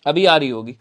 अभी आ रही होगी।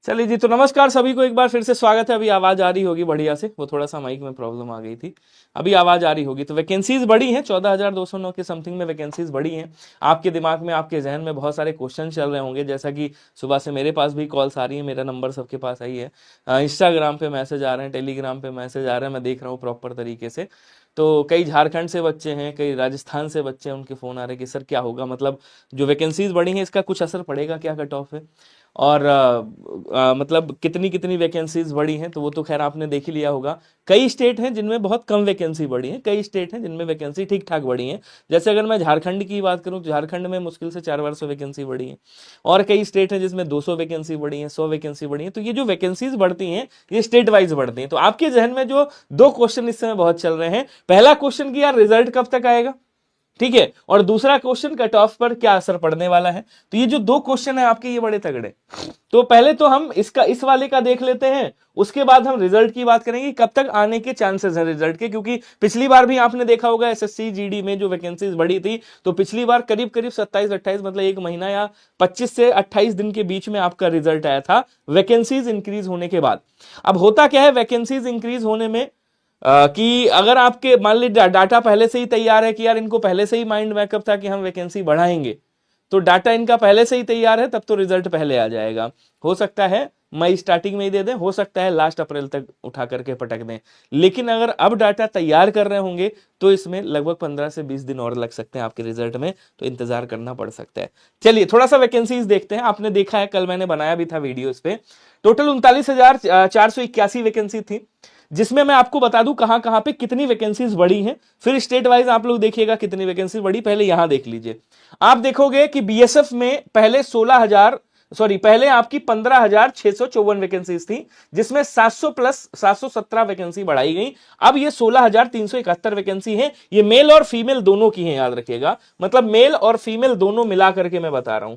चलिए जी, तो नमस्कार सभी को, एक बार फिर से स्वागत है। अभी आवाज आ रही होगी बढ़िया से, वो थोड़ा सा माइक में प्रॉब्लम आ गई थी, अभी आवाज आ रही होगी। तो वैकेंसीज बढ़ी हैं, 14,209 के समथिंग में वैकेंसीज बढ़ी हैं। आपके दिमाग में, आपके जहन में बहुत सारे क्वेश्चन चल रहे होंगे, जैसा कि सुबह से मेरे पास भी कॉल्स आ रही है, मेरा नंबर सबके पास आई है, इंस्टाग्राम पे मैसेज आ रहे हैं, टेलीग्राम पे मैसेज आ रहे हैं, मैं देख रहा हूँ प्रॉपर तरीके से। तो कई झारखंड से बच्चे हैं, कई राजस्थान से बच्चे हैं, उनके फ़ोन आ रहे हैं कि सर क्या होगा, मतलब जो वैकेंसीज बढ़ी हैं इसका कुछ असर पड़ेगा क्या कट ऑफ है, और मतलब कितनी कितनी वैकेंसीज बढ़ी हैं। तो वो तो खैर आपने देख ही लिया होगा। कई स्टेट हैं जिनमें बहुत कम वैकेंसी बढ़ी है, कई स्टेट हैं जिनमें वैकेंसी ठीक ठाक बढ़ी है। जैसे अगर मैं झारखंड की बात करूं तो झारखंड में मुश्किल से 400 वैकेंसी बढ़ी है, और कई स्टेट हैं जिसमें 200 वैकेंसी बढ़ी है, 100 वैकेंसी बढ़ी है। तो ये जो वैकेंसीज बढ़ती हैं ये स्टेट वाइज बढ़ती हैं। तो आपके जहन में जो दो क्वेश्चन इस समय बहुत चल रहे हैं, पहला क्वेश्चन कि यार रिजल्ट कब तक आएगा, ठीक है, और दूसरा क्वेश्चन कट ऑफ पर क्या असर पड़ने वाला है। तो ये जो दो क्वेश्चन है आपके, ये बड़े तगड़े। तो पहले तो हम इसका इस वाले का देख लेते हैं, उसके बाद हम रिजल्ट की बात करेंगे, कब तक आने के चांसेस हैं रिजल्ट के। क्योंकि पिछली बार भी आपने देखा होगा एसएससी जीडी में जो वैकेंसीज बढ़ी थी, तो पिछली बार करीब करीब 27-28, मतलब एक महीना या 25 से 28 दिन के बीच में आपका रिजल्ट आया था वैकेंसीज इंक्रीज होने के बाद। अब होता क्या है वैकेंसीज इंक्रीज होने में, कि अगर आपके मान लीजिए डाटा पहले से ही तैयार है कि यार इनको पहले से ही माइंड मैकअप था कि हम वैकेंसी बढ़ाएंगे, तो डाटा इनका पहले से ही तैयार है, तब तो रिजल्ट पहले आ जाएगा। हो सकता है मई स्टार्टिंग में ही दे दें, हो सकता है लास्ट अप्रैल तक उठा करके पटक दें। लेकिन अगर अब डाटा तैयार कर रहे होंगे तो इसमें लगभग 15 से 20 दिन और लग सकते हैं आपके रिजल्ट में, तो इंतजार करना पड़ सकता है। चलिए थोड़ा सा वैकेंसीज देखते हैं। आपने देखा है, कल मैंने बनाया भी था वीडियो इस पे। टोटल 39,481 वैकेंसी थी, जिसमें मैं आपको बता दूं कहां कहां पे कितनी वैकेंसीज बढ़ी हैं, फिर स्टेट वाइज आप लोग देखिएगा कितनी वैकेंसी बढ़ी। पहले यहां देख लीजिए, आप देखोगे कि बीएसएफ में पहले आपकी 15,654 वैकेंसीज थी, जिसमें 700 प्लस 717 वैकेंसी बढ़ाई गई। अब ये 16,371 वैकेंसी है, ये मेल और फीमेल दोनों की है, याद रखिएगा, मतलब मेल और फीमेल दोनों मिला करके मैं बता रहा हूं।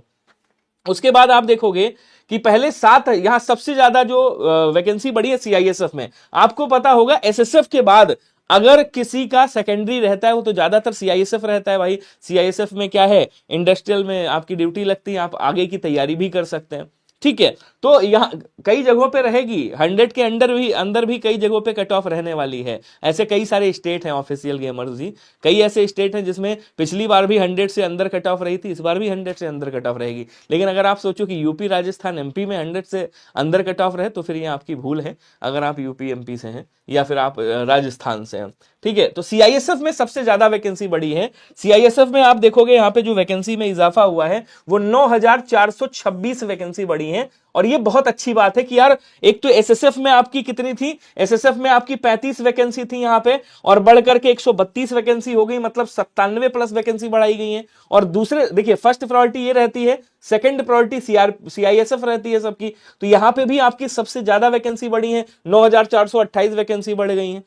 उसके बाद आप देखोगे कि पहले 7, यहां सबसे ज्यादा जो वैकेंसी बढ़ी है सीआईएसएफ में। आपको पता होगा एसएसएफ के बाद अगर किसी का सेकेंडरी रहता है वो तो ज्यादातर सीआईएसएफ रहता है भाई। सीआईएसएफ में क्या है, इंडस्ट्रियल में आपकी ड्यूटी लगती है, आप आगे की तैयारी भी कर सकते हैं, ठीक है। तो यहां कई जगहों पे रहेगी, 100 के अंदर भी कई जगहों पे कट ऑफ रहने वाली है। ऐसे कई सारे स्टेट हैं ऑफिशियल गेमर्स जी, कई ऐसे स्टेट हैं जिसमें पिछली बार भी 100 से अंदर कट ऑफ रही थी, इस बार भी 100 से अंदर कट ऑफ रहेगी। लेकिन अगर आप सोचो कि यूपी राजस्थान एमपी में 100 से अंदर कट ऑफ रहे, तो फिर ये आपकी भूल है, अगर आप यूपी एमपी से हैं या फिर आप राजस्थान से हैं, ठीक है। तो सीआईएसएफ में सबसे ज्यादा वैकेंसी बढ़ी है। सीआईएसएफ में आप देखोगे यहाँ पे जो वैकेंसी में इजाफा हुआ है वो 9,426 वैकेंसी बढ़ी है। और ये बहुत अच्छी बात है कि यार एक तो एसएसएफ में आपकी कितनी थी, एसएसएफ में आपकी 35 वैकेंसी थी यहाँ पे, और बढ़ करके 132 वैकेंसी हो गई, मतलब 97 प्लस वैकेंसी बढ़ाई गई है। और दूसरे देखिए, फर्स्ट प्रायोरिटी ये रहती है, सेकंड प्रायोरिटी सीआईएसएफ रहती है सबकी। तो यहां पे भी आपकी सबसे ज्यादा वैकेंसी बढ़ी है, 9,428 वैकेंसी बढ़ गई है।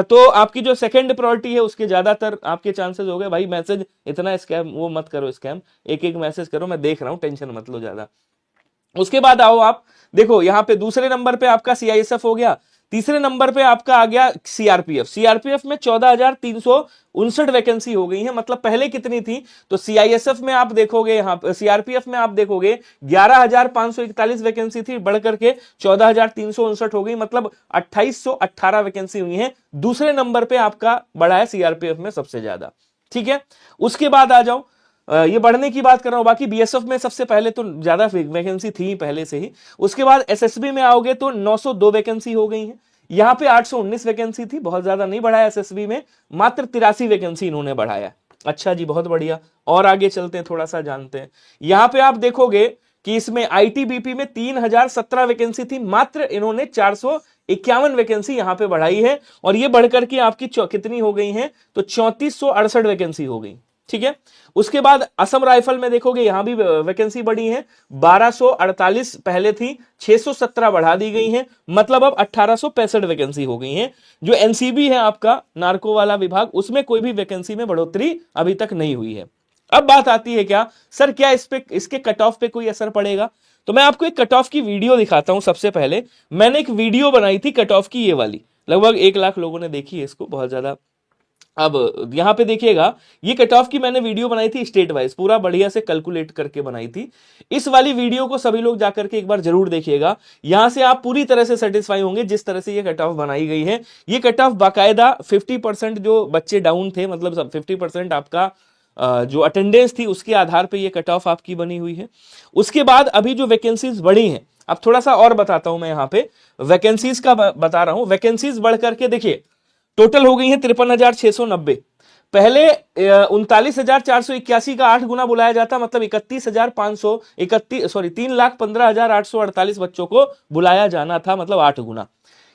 तो आपकी जो सेकंड प्रायोरिटी है उसके ज्यादातर आपके चांसेस हो गए। भाई मैसेज इतना स्कैम वो मत करो, स्कैम एक एक मैसेज करो, मैं देख रहा हूं, टेंशन मत लो ज्यादा। उसके बाद आओ आप देखो, यहां पे दूसरे नंबर पे आपका सीआईएसएफ हो गया, तीसरे नंबर पे आपका आ गया सीआरपीएफ। सीआरपीएफ में 14,359 वैकेंसी हो गई है। मतलब पहले कितनी थी, तो सीआईएसएफ में आप देखोगे, यहां सीआरपीएफ में आप देखोगे 11,541 वैकेंसी थी, बढ़ करके 14,359 हो गई, मतलब 2,818 वैकेंसी हुई है। दूसरे नंबर पे आपका बढ़ा है सीआरपीएफ में सबसे ज्यादा, ठीक है। उसके बाद आ जाओ, ये बढ़ने की बात कर रहा हूं, बाकी बीएसएफ में सबसे पहले तो ज्यादा वैकेंसी थी पहले से ही। उसके बाद एसएसबी में आओगे तो 902 वैकेंसी हो गई है। यहां पे 819 वैकेंसी थी, बहुत ज्यादा नहीं बढ़ाया एसएसबी में, मात्र 83 वैकेंसी इन्होंने बढ़ाया। अच्छा जी, बहुत बढ़िया। और आगे चलते हैं, थोड़ा सा जानते हैं। यहां पे आप देखोगे कि इसमें आईटीबीपी में 3,017 वैकेंसी थी, मात्र इन्होंने 451 वैकेंसी यहां पे बढ़ाई है, और ये बढ़कर के आपकी कितनी हो गई है, तो 3468 वैकेंसी हो गई, ठीक है। उसके बाद असम राइफल में देखोगे, यहां भी वैकेंसी बढ़ी है, 1248 पहले थी, 617 बढ़ा दी गई है, मतलब अब 1865 वैकेंसी हो गई है। जो एनसीबी है आपका नार्को वाला विभाग, उसमें कोई भी वैकेंसी में बढ़ोतरी अभी तक नहीं हुई है। अब बात आती है क्या सर, क्या इसके कट ऑफ पे कोई असर पड़ेगा? तो मैं आपको एक कट ऑफ की वीडियो दिखाता हूं। सबसे पहले मैंने एक वीडियो बनाई थी कट ऑफ की, ये वाली लगभग 1 लाख लोगों ने देखी है इसको, बहुत ज्यादा। अब यहां पे देखिएगा, ये कट ऑफ की मैंने वीडियो बनाई थी स्टेट वाइज, पूरा बढ़िया से कैलकुलेट करके बनाई थी। इस वाली वीडियो को सभी लोग जाकर के एक बार जरूर देखिएगा, यहां से आप पूरी तरह से सेटिस्फाई होंगे जिस तरह से ये कट ऑफ बनाई गई है। ये कट ऑफ बाकायदा 50% जो बच्चे डाउन थे, मतलब 50% आपका जो अटेंडेंस थी उसके आधार पे ये कट ऑफ आपकी बनी हुई है। उसके बाद अभी जो वैकेंसीज बढ़ी हैं, अब थोड़ा सा और बताता हूं मैं, यहां पे वैकेंसीज का बता रहा हूं। वैकेंसीज बढ़ करके देखिए टोटल हो गई है 53,690। पहले 39,481 का 8 गुना बुलाया जाता, मतलब 3,15,848 बच्चों को बुलाया जाना था, मतलब 8 गुना।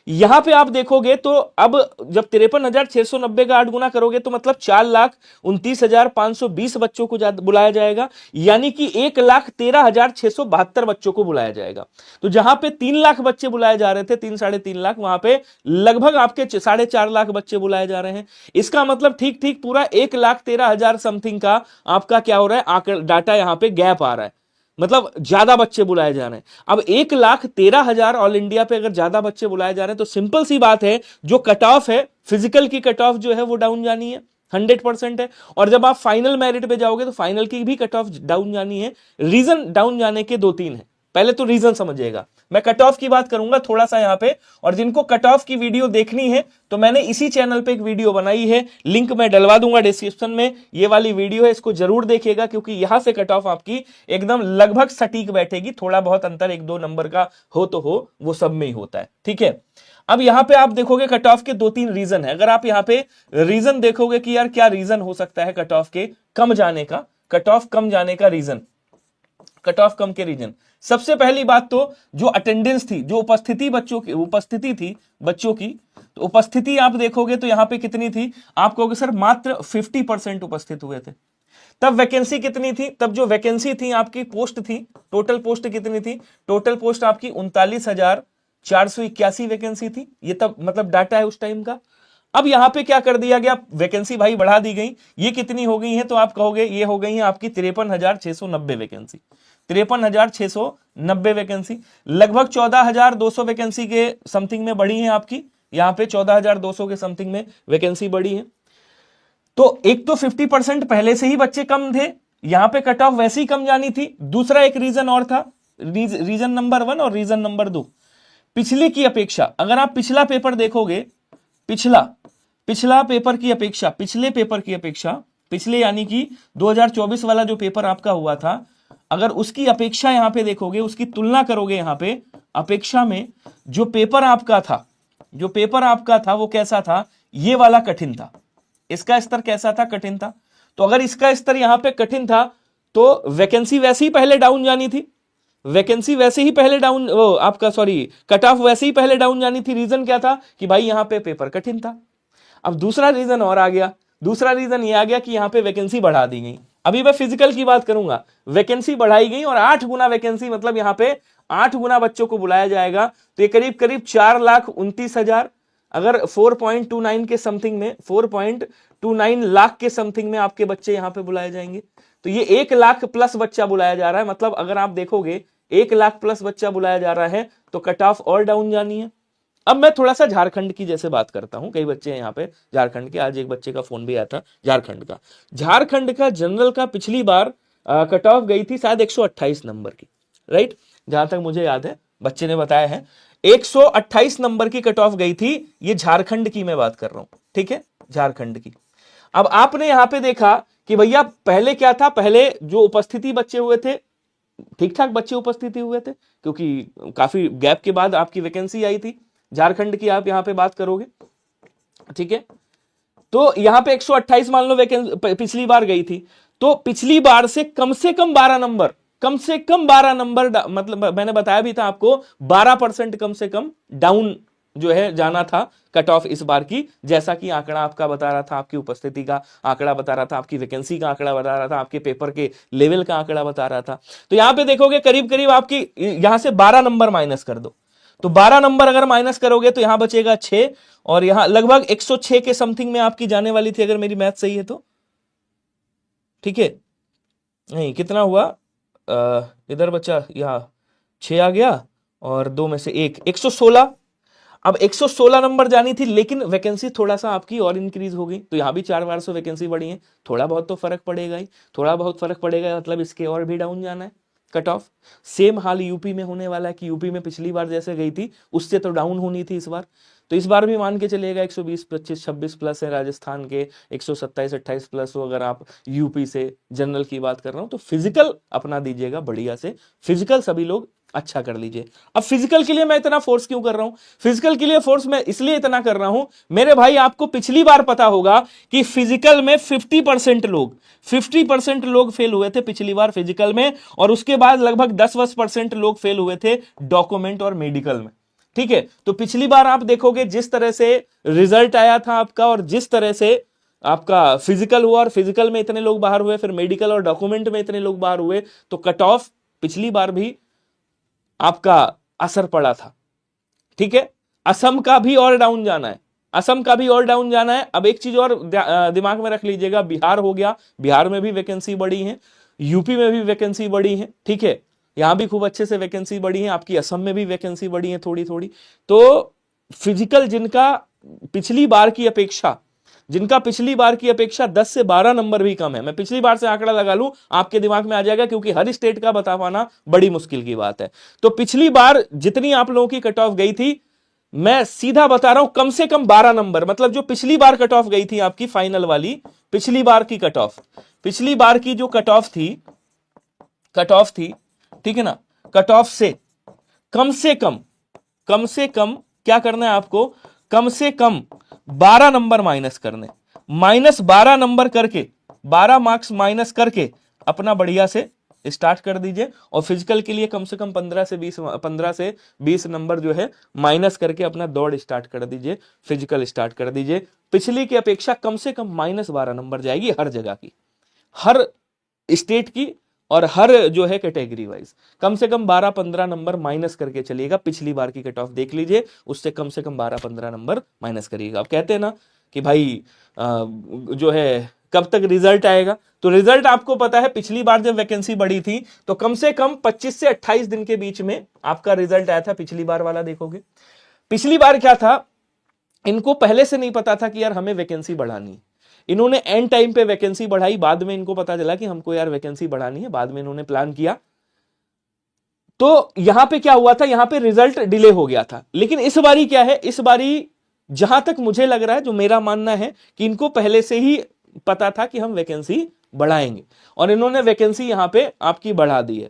यहां पे आप देखोगे तो अब जब 53,690 का 8 गुना करोगे तो मतलब 4,29,520 बच्चों को बुलाया जाएगा, यानी कि 1,13,672 बच्चों को बुलाया जाएगा। तो जहां पे 3 लाख बच्चे बुलाए जा रहे थे, 3-3.5 लाख, वहां पे लगभग आपके 4.5 लाख बच्चे बुलाए जा रहे हैं। इसका मतलब ठीक ठीक पूरा 1,13,000 समथिंग का आपका क्या हो रहा है, डाटा यहां पे गैप आ रहा है, मतलब ज्यादा बच्चे बुलाए जा रहे हैं। अब 1,13,000 ऑल इंडिया पे अगर ज्यादा बच्चे बुलाए जा रहे हैं तो सिंपल सी बात है, जो कट ऑफ है फिजिकल की कट ऑफ जो है वो डाउन जानी है, 100% है। और जब आप फाइनल मेरिट पे जाओगे तो फाइनल की भी कट ऑफ डाउन जानी है। रीजन डाउन जाने के 2-3 है, पहले तो रीजन समझिएगा, मैं कट ऑफ की बात करूंगा थोड़ा सा यहां पे। और जिनको कट ऑफ की वीडियो देखनी है तो मैंने इसी चैनल पे एक वीडियो बनाई है, लिंक मैं डलवा दूंगा डिस्क्रिप्शन में, ये वाली वीडियो है, इसको जरूर देखिएगा, क्योंकि यहां से कट ऑफ आपकी एकदम लगभग सटीक बैठेगी। थोड़ा बहुत अंतर 1-2 नंबर का हो तो हो, वो सब में ही होता है, ठीक है। अब यहां पे आप देखोगे कट ऑफ के 2-3 रीजन है। अगर आप यहां पे रीजन देखोगे कि यार क्या रीजन हो सकता है कट ऑफ के कम जाने का, कट ऑफ कम जाने का रीजन, कट ऑफ कम के रीजन, सबसे पहली बात तो जो अटेंडेंस थी, जो उपस्थिति बच्चों की उपस्थिति थी बच्चों की, तो उपस्थिति आप देखोगे तो यहां पे कितनी थी, आप कहोगे सर मात्र 50% उपस्थित हुए थे। तब वैकेंसी कितनी थी, तब जो वैकेंसी थी आपकी पोस्ट थी, टोटल पोस्ट कितनी थी, टोटल पोस्ट आपकी 39,481 वैकेंसी थी। ये तब मतलब डाटा है उस टाइम का। अब यहां पे क्या कर दिया गया, वैकेंसी भाई बढ़ा दी गई। ये कितनी हो गई है, तो आप कहोगे ये हो गई है आपकी 53,690 वैकेंसी, 53,690 वैकेंसी, लगभग 14,200 वैकेंसी के समथिंग में बढ़ी है आपकी। यहां पे 14,200 के समथिंग में वैकेंसी बढ़ी है। तो एक तो 50% पहले से ही बच्चे कम थे, यहां पे कट ऑफ वैसे ही कम जानी थी। दूसरा एक रीजन और था, रीजन नंबर 1 और रीजन नंबर 2, पिछले की अपेक्षा। अगर आप पिछला पेपर देखोगे, पिछला पेपर की अपेक्षा, पिछले पेपर की अपेक्षा, पिछले यानी कि 2024 वाला जो पेपर आपका हुआ था, अगर उसकी अपेक्षा यहां पे देखोगे, उसकी तुलना करोगे यहां पे अपेक्षा में, जो पेपर आपका था, जो पेपर आपका था वो कैसा था, ये वाला कठिन था। इसका स्तर कैसा था, कठिन था। तो अगर इसका स्तर यहां पे कठिन था तो वैकेंसी वैसे ही पहले डाउन जानी थी, वैकेंसी वैसे ही पहले डाउन, आपका सॉरी कट ऑफ वैसे ही पहले डाउन जानी थी। रीजन क्या था कि भाई यहां पे पेपर कठिन था। अब दूसरा रीजन और आ गया, दूसरा रीजन ये आ गया कि यहां पे वैकेंसी बढ़ा दी गई। अभी मैं फिजिकल की बात करूंगा, वैकेंसी बढ़ाई गई और 8 गुना वैकेंसी, मतलब यहां पे 8 गुना बच्चों को बुलाया जाएगा। तो ये करीब करीब 4,29,000, अगर 4.29 के समथिंग में, 4.29 लाख के समथिंग में आपके बच्चे यहां पे बुलाए जाएंगे। तो ये 1 लाख प्लस बच्चा बुलाया जा रहा है, मतलब अगर आप देखोगे 1 लाख प्लस बच्चा बुलाया जा रहा है तो कट ऑफ और डाउन जानी है। अब मैं थोड़ा सा झारखंड की जैसे बात करता हूं, कई बच्चे हैं यहाँ पे झारखंड के, आज एक बच्चे का फोन भी आया था झारखंड का। झारखंड का जनरल का पिछली बार कट ऑफ गई थी शायद 128 नंबर की, राइट, जहां तक मुझे याद है बच्चे ने बताया है 128 नंबर की कट ऑफ गई थी। ये झारखंड की मैं बात कर रहा हूं, ठीक है, झारखंड की। अब आपने यहां पे देखा कि भैया पहले क्या था, पहले जो उपस्थिति बच्चे हुए थे, ठीक ठाक बच्चे उपस्थिति हुए थे, क्योंकि काफी गैप के बाद आपकी वैकेंसी आई थी। झारखंड की आप यहां पे बात करोगे, ठीक है, तो यहां पे 128 मान लो वैकेंसी पिछली बार गई थी। तो पिछली बार से कम 12 नंबर, कम से कम 12 नंबर, मतलब मैंने बताया भी था आपको 12% कम से कम डाउन जो है जाना था कट ऑफ इस बार की, जैसा कि आंकड़ा आपका बता रहा था, आपकी उपस्थिति का आंकड़ा बता रहा था, आपकी वैकेंसी का आंकड़ा बता रहा था, आपके पेपर के लेवल का आंकड़ा बता रहा था। तो यहां पे देखोगे करीब करीब आपकी यहां से 12 नंबर माइनस कर दो, तो 12 नंबर अगर माइनस करोगे तो यहां बचेगा 6, और यहां लगभग 106 के समथिंग में आपकी जाने वाली थी, अगर मेरी मैथ सही है तो, ठीक है, नहीं कितना हुआ, इधर बचा, यहां 6 आ गया और 2 में से 1, 116। अब 116 नंबर जानी थी, लेकिन वैकेंसी थोड़ा सा आपकी और इंक्रीज हो गई, तो यहां भी 400 वैकेंसी बढ़ी है। थोड़ा बहुत तो फर्क पड़ेगा ही, थोड़ा बहुत फर्क पड़ेगा, मतलब इसके और भी डाउन जाना है कट ऑफ। सेम हाल यूपी में होने वाला है कि यूपी में पिछली बार जैसे गई थी उससे तो डाउन होनी थी इस बार, तो इस बार भी मान के चलिएगा 120 25 26 प्लस है राजस्थान के, 127 28 प्लस हो अगर आप यूपी से जनरल की बात कर रहा हूं। तो फिजिकल अपना दीजिएगा बढ़िया से, फिजिकल सभी लोग अच्छा कर लीजिए। अब फिजिकल के लिए मैं इतना फोर्स क्यों कर रहा हूं? फिजिकल के लिए फोर्स मैं इसलिए इतना कर रहा हूं मेरे भाई, आपको पिछली बार पता होगा कि फिजिकल में 50% लोग फेल हुए थे पिछली बार फिजिकल में, और उसके बाद लगभग 10% लोग फेल हुए थे डॉक्यूमेंट और मेडिकल में। ठीक है, तो पिछली बार आप देखोगे जिस तरह से रिजल्ट आया था आपका, और जिस तरह से आपका फिजिकल हुआ, और फिजिकल में इतने लोग बाहर हुए, फिर मेडिकल और डॉक्यूमेंट में इतने लोग बाहर हुए, तो कट ऑफ पिछली बार भी आपका असर पड़ा था। ठीक है, असम का भी और डाउन जाना है, असम का भी और डाउन जाना है। अब एक चीज और दिमाग में रख लीजिएगा, बिहार हो गया, बिहार में भी वैकेंसी बढ़ी है, यूपी में भी वैकेंसी बढ़ी है। ठीक है, यहां भी खूब अच्छे से वैकेंसी बढ़ी है, आपकी असम में भी वैकेंसी बढ़ी है थोड़ी थोड़ी। तो फिजिकल जिनका पिछली बार की अपेक्षा, जिनका पिछली बार की अपेक्षा 10 से 12 नंबर भी कम है, मैं पिछली बार से आंकड़ा लगा लूं आपके दिमाग में आ जाएगा, क्योंकि हर स्टेट का बता पाना बड़ी मुश्किल की बात है। तो पिछली बार जितनी आप लोगों की कट ऑफ गई थी, मैं सीधा बता रहा हूं कम से कम 12 नंबर, मतलब जो पिछली बार कट ऑफ गई थी आपकी फाइनल वाली, पिछली बार की कट ऑफ, पिछली बार की जो कट ऑफ थी, ठीक है ना, कट ऑफ से कम से कम क्या करना है आपको, कम से कम 12 नंबर माइनस करने, -12 नंबर करके, 12 मार्क्स माइनस करके अपना बढ़िया से स्टार्ट कर दीजिए। और फिजिकल के लिए कम से कम 15 से 20 नंबर जो है माइनस करके अपना दौड़ स्टार्ट कर दीजिए, फिजिकल स्टार्ट कर दीजिए। पिछली की अपेक्षा कम से कम -12 नंबर जाएगी हर जगह की, हर स्टेट की, और हर जो है कैटेगरी वाइज कम से कम 12-15 नंबर माइनस करके चलिएगा। पिछली बार की कट ऑफ देख लीजिए, उससे कम से कम 12-15 नंबर माइनस करिएगा। अब कहते हैं ना कि भाई जो है कब तक रिजल्ट आएगा, तो रिजल्ट आपको पता है पिछली बार जब वैकेंसी बढ़ी थी तो कम से कम 25 से 28 दिन के बीच में आपका रिजल्ट आया था। पिछली बार वाला देखोगे, पिछली बार क्या था, इनको पहले से नहीं पता था कि यार हमें वैकेंसी बढ़ानी है, इन्होंने एंड टाइम पे वैकेंसी बढ़ाई, बाद में इनको पता चला कि हमको यार वैकेंसी बढ़ानी है, बाद में इन्होंने प्लान किया। तो यहां पे क्या हुआ था, यहां पे रिजल्ट डिले हो गया था। लेकिन इस बारी क्या है, इस बारी जहां तक मुझे लग रहा है, जो मेरा मानना है कि इनको पहले से ही पता था कि हम वैकेंसी बढ़ाएंगे, और इन्होंने वैकेंसी यहां पे आपकी बढ़ा दी है।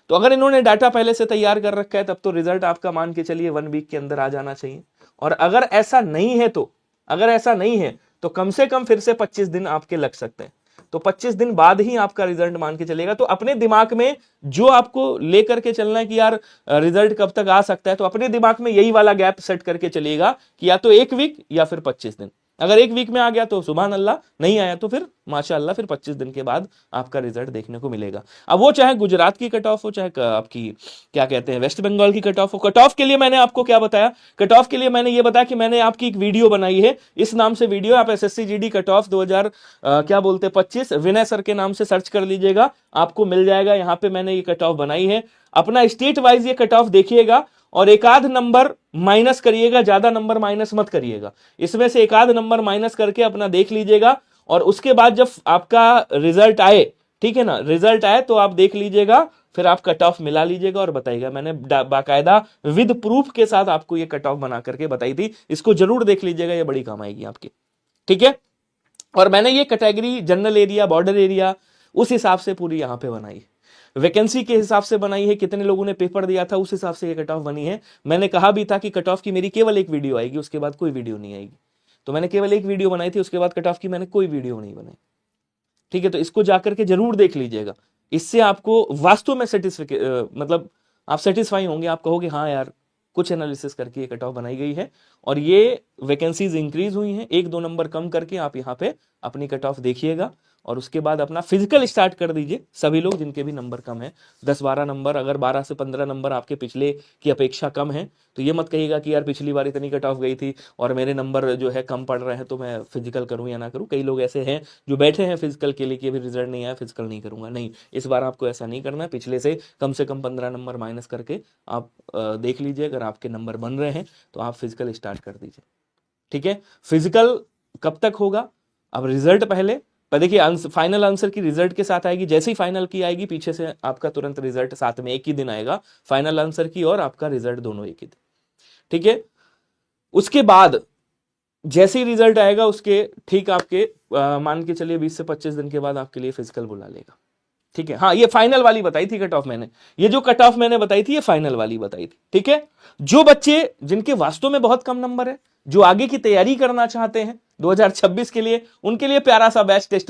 तो अगर इन्होंने डाटा पहले से तैयार कर रखा है तब तो रिजल्ट आपका मान के चलिए 1 वीक के अंदर आ जाना चाहिए। और अगर ऐसा नहीं है तो, अगर ऐसा नहीं है तो कम से कम फिर से 25 दिन आपके लग सकते हैं, तो 25 दिन बाद ही आपका रिजल्ट मान के चलेगा। तो अपने दिमाग में जो आपको लेकर के चलना है कि यार रिजल्ट कब तक आ सकता है, तो अपने दिमाग में यही वाला गैप सेट करके चलिएगा कि या तो 1 वीक या फिर 25 दिन। अगर 1 वीक में आ गया तो सुभान अल्लाह, नहीं आया तो फिर माशाअल्लाह, फिर 25 दिन के बाद आपका रिजल्ट देखने को मिलेगा। अब वो चाहे गुजरात की कट ऑफ हो, चाहे आपकी क्या कहते हैं वेस्ट बंगाल की कट ऑफ हो। कट ऑफ के लिए मैंने आपको क्या बताया, कट ऑफ के लिए मैंने ये बताया कि मैंने आपकी एक वीडियो बनाई है, इस नाम से वीडियो, आप एसएससी जीडी कट ऑफ 2000 क्या बोलते 25 विनय सर के नाम से सर्च कर लीजिएगा, आपको मिल जाएगा। यहाँ पे मैंने ये कट ऑफ बनाई है, अपना स्टेट वाइज ये कट ऑफ देखिएगा, और एक आध नंबर माइनस करिएगा, ज्यादा नंबर माइनस मत करिएगा, इसमें से एक आध नंबर माइनस करके अपना देख लीजिएगा। और उसके बाद जब आपका रिजल्ट आए, ठीक है ना, रिजल्ट आए तो आप देख लीजिएगा, फिर आप कट ऑफ मिला लीजिएगा और बताइएगा। मैंने बाकायदा विद प्रूफ के साथ आपको ये कट ऑफ बना करके बताई थी, इसको जरूर देख लीजिएगा, ये बड़ी काम आएगी आपकी। ठीक है, और मैंने ये category general area, border area उस हिसाब से पूरी यहां पे बनाई, वैकेंसी के हिसाब से बनाई है, कितने लोगों ने पेपर दिया था उस हिसाब से ये कट ऑफ बनी है। मैंने कहा भी था कि कट ऑफ की मेरी केवल एक वीडियो आएगी, उसके बाद कोई वीडियो नहीं आएगी, तो मैंने केवल एक वीडियो बनाई थी, उसके बाद कट ऑफ की मैंने कोई वीडियो नहीं बनाई। ठीक है, तो इसको जाकर के जरूर देख लीजिएगा, इससे आपको वास्तव में मतलब आप सेटिस्फाई होंगे, आप कहोगे हाँ यार कुछ एनालिसिस करके ये कट ऑफ बनाई गई है, और ये वैकेंसीज इंक्रीज हुई हैं, 1-2 नंबर कम करके आप यहाँ पे अपनी कट ऑफ देखिएगा। और उसके बाद अपना फिजिकल स्टार्ट कर दीजिए सभी लोग जिनके भी नंबर कम है, 10-12 नंबर। अगर 12 से 15 नंबर आपके पिछले की अपेक्षा कम है तो ये मत कहिएगा कि यार पिछली बार इतनी कट ऑफ गई थी और मेरे नंबर जो है कम पड़ रहे हैं तो मैं फिजिकल करूं या ना करूं। कई लोग ऐसे हैं जो बैठे हैं फिजिकल के लिए कि अभी रिजल्ट नहीं आया, फिजिकल नहीं करूंगा। नहीं, इस बार आपको ऐसा नहीं करना है। पिछले से कम 15 नंबर माइनस करके आप देख लीजिए, अगर आपके नंबर बन रहे हैं तो आप फिजिकल स्टार्ट कर दीजिए। ठीक है, फिजिकल कब तक होगा? अब रिजल्ट पहले पर देखिए, फाइनल आंसर की रिजल्ट के साथ आएगी। जैसे ही फाइनल की आएगी पीछे से आपका तुरंत रिजल्ट साथ में एक ही दिन आएगा, फाइनल आंसर की और आपका रिजल्ट दोनों एक ही दिन। ठीक है, उसके बाद जैसे ही रिजल्ट आएगा उसके ठीक आपके मान के चलिए 20 से 25 दिन के बाद आपके लिए फिजिकल बुला लेगा। ठीक है, हाँ ये फाइनल वाली बताई थी कट ऑफ मैंने, ये जो कट ऑफ मैंने बताई थी ये फाइनल वाली बताई थी। ठीक है, जो बच्चे जिनके वास्तव में बहुत कम नंबर है, जो आगे की तैयारी करना चाहते हैं 2026 के लिए, उनके लिए प्यारा सा बैच टेस्ट